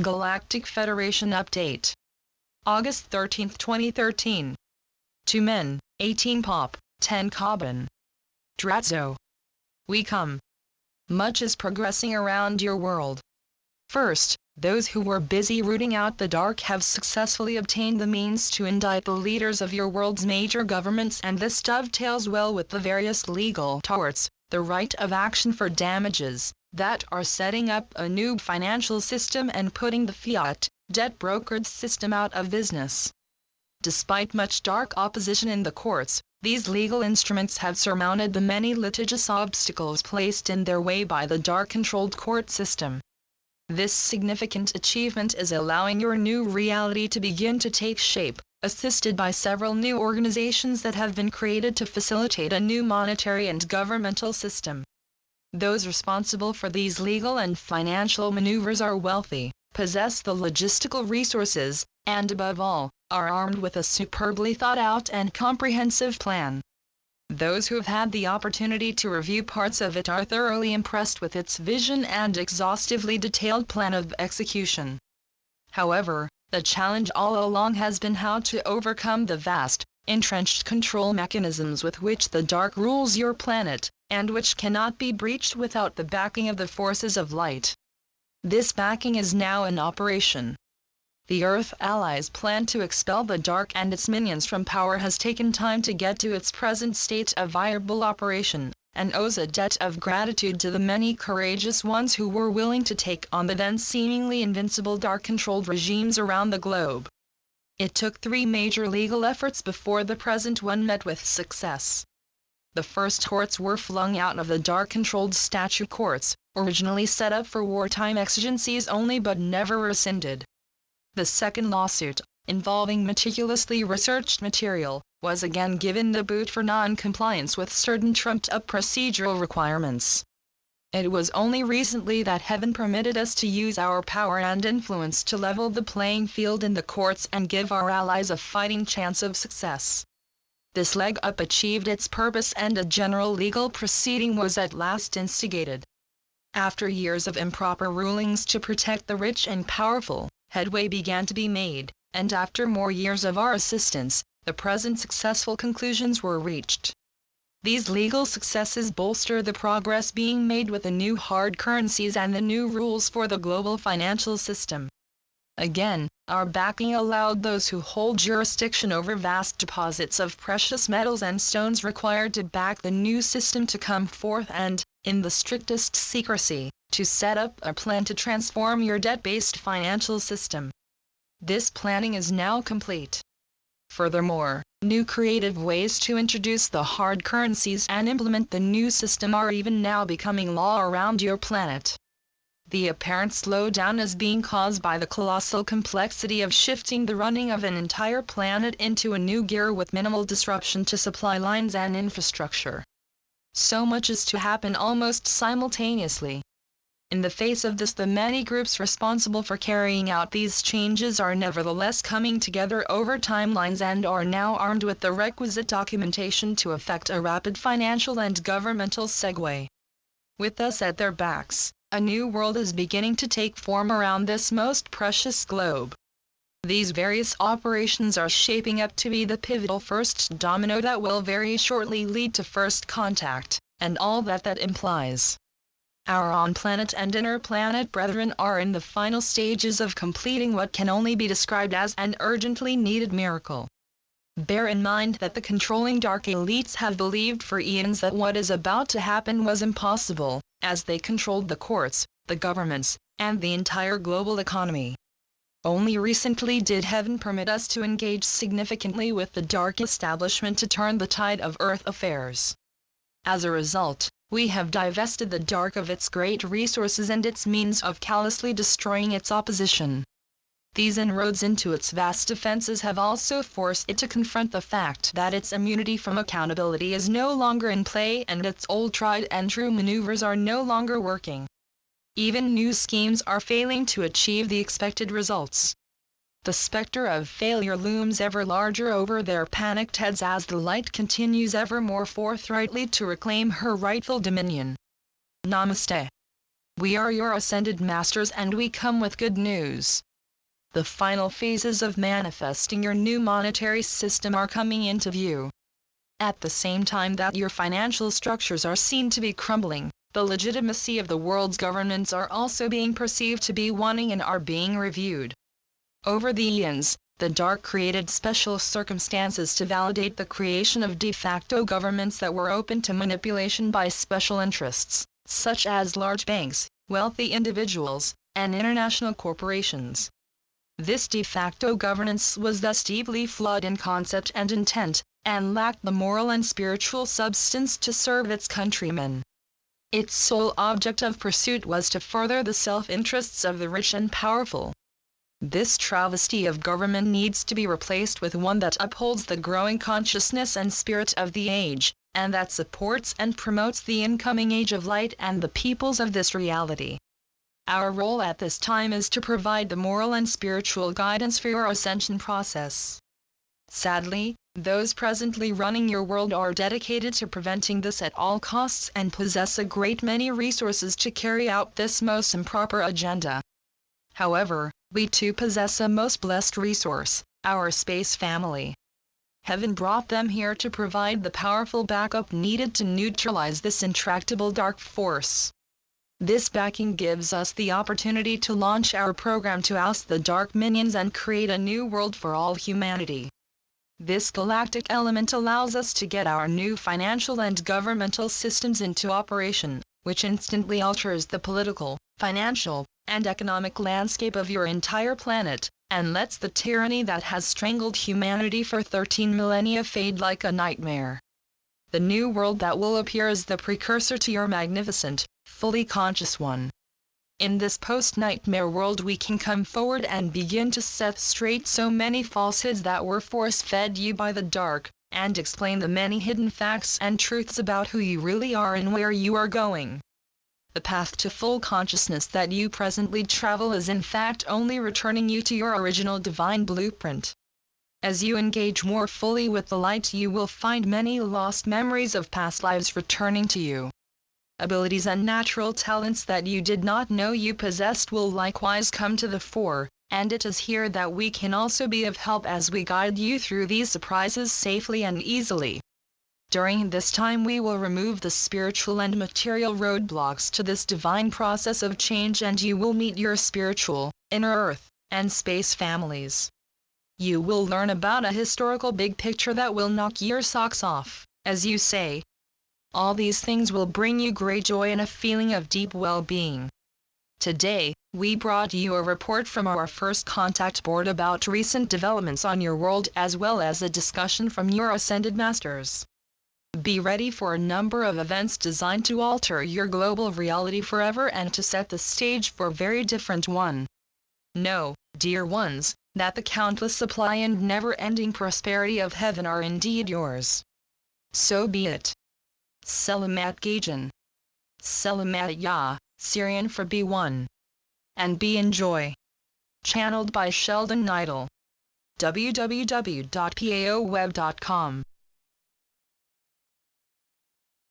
Galactic Federation Update. August 13, 2013. 2 men, 18 pop, 10 carbon. Drazzo. We come. Much is progressing around your world. First, those who were busy rooting out the dark have successfully obtained the means to indict the leaders of your world's major governments, and this dovetails well with the various legal torts, the right of action for damages, that are setting up a new financial system and putting the fiat, debt-brokered system out of business. Despite much dark opposition in the courts, these legal instruments have surmounted the many litigious obstacles placed in their way by the dark-controlled court system. This significant achievement is allowing your new reality to begin to take shape, assisted by several new organizations that have been created to facilitate a new monetary and governmental system. Those responsible for these legal and financial maneuvers are wealthy, possess the logistical resources, and above all, are armed with a superbly thought-out and comprehensive plan. Those who have had the opportunity to review parts of it are thoroughly impressed with its vision and exhaustively detailed plan of execution. However, the challenge all along has been how to overcome the vast, entrenched control mechanisms with which the dark rules your planet, and which cannot be breached without the backing of the forces of light. This backing is now in operation. The Earth Allies' plan to expel the Dark and its minions from power has taken time to get to its present state of viable operation, and owes a debt of gratitude to the many courageous ones who were willing to take on the then seemingly invincible dark-controlled regimes around the globe. It took 3 major legal efforts before the present one met with success. The first courts were flung out of the dark-controlled statute courts, originally set up for wartime exigencies only but never rescinded. The second lawsuit, involving meticulously researched material, was again given the boot for non-compliance with certain trumped-up procedural requirements. It was only recently that heaven permitted us to use our power and influence to level the playing field in the courts and give our allies a fighting chance of success. This leg up achieved its purpose and a general legal proceeding was at last instigated. After years of improper rulings to protect the rich and powerful, headway began to be made, and after more years of our assistance, the present successful conclusions were reached. These legal successes bolster the progress being made with the new hard currencies and the new rules for the global financial system. Again, our backing allowed those who hold jurisdiction over vast deposits of precious metals and stones required to back the new system to come forth and, in the strictest secrecy, to set up a plan to transform your debt-based financial system. This planning is now complete. Furthermore, new creative ways to introduce the hard currencies and implement the new system are even now becoming law around your planet. The apparent slowdown is being caused by the colossal complexity of shifting the running of an entire planet into a new gear with minimal disruption to supply lines and infrastructure. So much is to happen almost simultaneously. In the face of this, the many groups responsible for carrying out these changes are nevertheless coming together over timelines and are now armed with the requisite documentation to effect a rapid financial and governmental segue. With us at their backs, a new world is beginning to take form around this most precious globe. These various operations are shaping up to be the pivotal first domino that will very shortly lead to first contact, and all that implies. Our on-planet and inter-planet brethren are in the final stages of completing what can only be described as an urgently needed miracle. Bear in mind that the controlling dark elites have believed for eons that what is about to happen was impossible, as they controlled the courts, the governments, and the entire global economy. Only recently did heaven permit us to engage significantly with the dark establishment to turn the tide of Earth affairs. As a result, we have divested the dark of its great resources and its means of callously destroying its opposition. These inroads into its vast defenses have also forced it to confront the fact that its immunity from accountability is no longer in play and its old tried and true maneuvers are no longer working. Even new schemes are failing to achieve the expected results. The specter of failure looms ever larger over their panicked heads as the light continues ever more forthrightly to reclaim her rightful dominion. Namaste. We are your ascended masters and we come with good news. The final phases of manifesting your new monetary system are coming into view. At the same time that your financial structures are seen to be crumbling, the legitimacy of the world's governments are also being perceived to be wanting and are being reviewed. Over the eons, the dark created special circumstances to validate the creation of de facto governments that were open to manipulation by special interests, such as large banks, wealthy individuals, and international corporations. This de facto governance was thus deeply flawed in concept and intent, and lacked the moral and spiritual substance to serve its countrymen. Its sole object of pursuit was to further the self-interests of the rich and powerful. This travesty of government needs to be replaced with one that upholds the growing consciousness and spirit of the age, and that supports and promotes the incoming age of light and the peoples of this reality. Our role at this time is to provide the moral and spiritual guidance for your ascension process. Sadly, those presently running your world are dedicated to preventing this at all costs and possess a great many resources to carry out this most improper agenda. However, we too possess a most blessed resource, our space family. Heaven brought them here to provide the powerful backup needed to neutralize this intractable dark force. This backing gives us the opportunity to launch our program to oust the dark minions and create a new world for all humanity. This galactic element allows us to get our new financial and governmental systems into operation, which instantly alters the political, financial, and economic landscape of your entire planet, and lets the tyranny that has strangled humanity for 13 millennia fade like a nightmare. The new world that will appear is the precursor to your magnificent, fully conscious one. In this post-nightmare world we can come forward and begin to set straight so many falsehoods that were force-fed you by the dark, and explain the many hidden facts and truths about who you really are and where you are going. The path to full consciousness that you presently travel is in fact only returning you to your original divine blueprint. As you engage more fully with the light, you will find many lost memories of past lives returning to you. Abilities and natural talents that you did not know you possessed will likewise come to the fore, and it is here that we can also be of help as we guide you through these surprises safely and easily. During this time we will remove the spiritual and material roadblocks to this divine process of change, and you will meet your spiritual, inner earth, and space families. You will learn about a historical big picture that will knock your socks off, as you say. All these things will bring you great joy and a feeling of deep well-being. Today, we brought you a report from our first contact board about recent developments on your world as well as a discussion from your ascended masters. Be ready for a number of events designed to alter your global reality forever and to set the stage for a very different one. Know, dear ones, that the countless supply and never-ending prosperity of heaven are indeed yours. So be it. Selamat Gajan. Selamat Ya, Syrian for B1. And be enjoy. Channeled by Sheldon Neidl. www.paoweb.com